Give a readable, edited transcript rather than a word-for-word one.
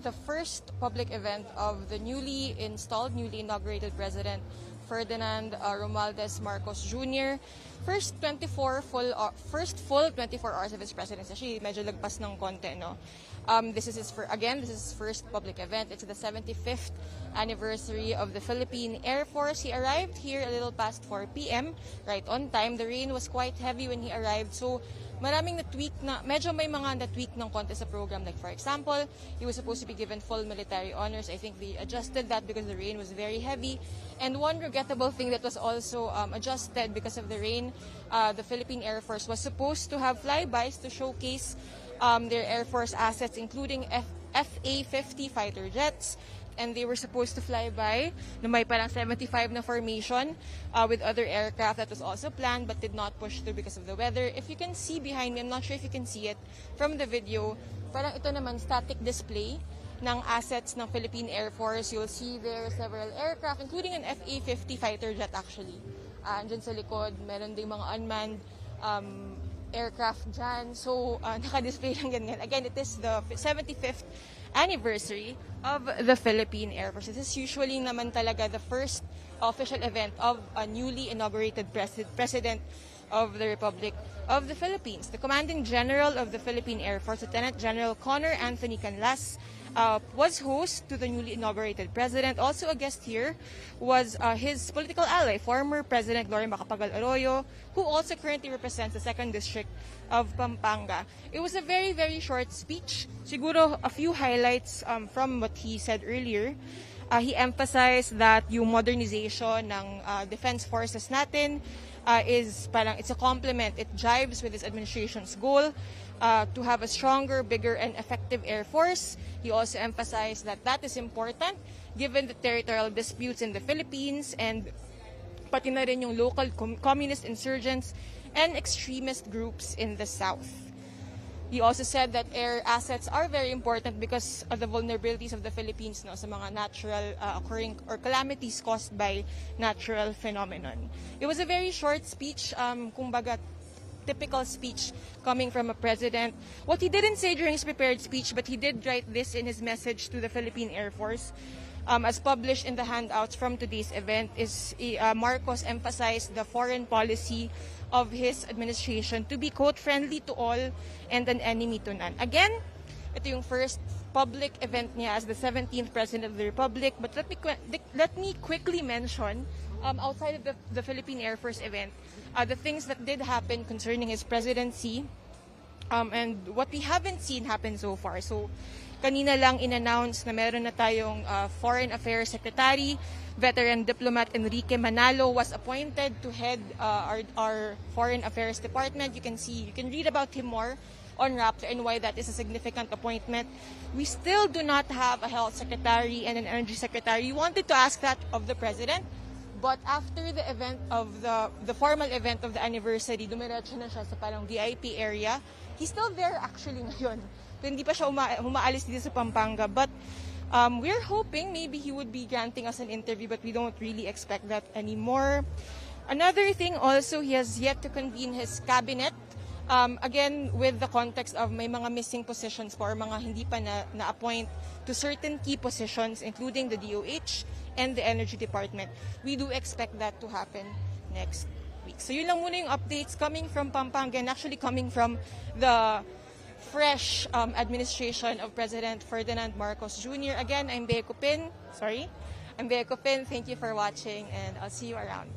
the first public event of the newly inaugurated President Ferdinand Romualdez Marcos Jr. First full 24 hours of his presidency. Actually, medyo lagpas ng konti, no? This is his first public event. It's the 75th anniversary of the Philippine Air Force. He arrived here a little past 4 p.m. right on time. The rain was quite heavy when he arrived, so maraming medyo may mga na-tweak ng konti sa program. Like for example, he was supposed to be given full military honors. I think they adjusted that because the rain was very heavy. And one regrettable thing that was also adjusted because of the rain, the Philippine Air Force was supposed to have flybys to showcase their Air Force assets, including FA-50 fighter jets. And they were supposed to fly by na may parang 75 na formation with other aircraft. That was also planned but did not push through because of the weather. If you can see behind me, I'm not sure if you can see it from the video, parang ito naman static display ng assets ng Philippine Air Force. You'll see there several aircraft, including an FA-50 fighter jet actually. Andyan sa likod, meron ding mga unmanned aircraft dyan. So, naka-display lang ganyan. Again, it is the 75th anniversary of the Philippine Air Force. This is usually naman talaga the first official event of a newly inaugurated President of the Republic of the Philippines. The Commanding General of the Philippine Air Force, Lieutenant General Connor Anthony Canlas, was host to the newly inaugurated president. Also a guest here was his political ally, former President Gloria Macapagal Arroyo, who also currently represents the 2nd District of Pampanga. It was a very, very short speech. Siguro a few highlights from what he said earlier. He emphasized that yung modernization ng defense forces natin is parang it's a complement. It jives with his administration's goal to have a stronger, bigger, and effective Air Force. He also emphasized that that is important given the territorial disputes in the Philippines and pati na rin yung local communist insurgents and extremist groups in the South. He also said that air assets are very important because of the vulnerabilities of the Philippines, no, sa mga natural occurring or calamities caused by natural phenomenon. It was a very short speech, kumbaga typical speech coming from a president. What he didn't say during his prepared speech, but he did write this in his message to the Philippine Air Force, as published in the handouts from today's event, is Marcos emphasized the foreign policy of his administration to be, quote, friendly to all and an enemy to none. Again, ito yung first public event niya as the 17th President of the Republic. But let me quickly mention, outside of the Philippine Air Force event, the things that did happen concerning his presidency and what we haven't seen happen so far. So, kanina lang in-announce na meron na tayong Foreign Affairs Secretary. Veteran diplomat Enrique Manalo was appointed to head our Foreign Affairs Department. You can read about him more on Rappler and why that is a significant appointment. We still do not have a health secretary and an energy secretary. We wanted to ask that of the president, but after the event of the formal event of the anniversary, dumiretso na siya sa parang VIP area. He's still there actually ngayon. Hindi pa siya umaalis dito sa Pampanga, but we're hoping maybe he would be granting us an interview, but we don't really expect that anymore. Another thing also, he has yet to convene his cabinet. Again, with the context of may mga missing positions po or mga hindi pa na-appoint to certain key positions, including the DOH and the Energy Department. We do expect that to happen next week. So yun lang muna yung updates coming from Pampanga and actually coming from the fresh administration of President Ferdinand Marcos Jr. Again, I'm Bea Cupin. Thank you for watching and I'll see you around.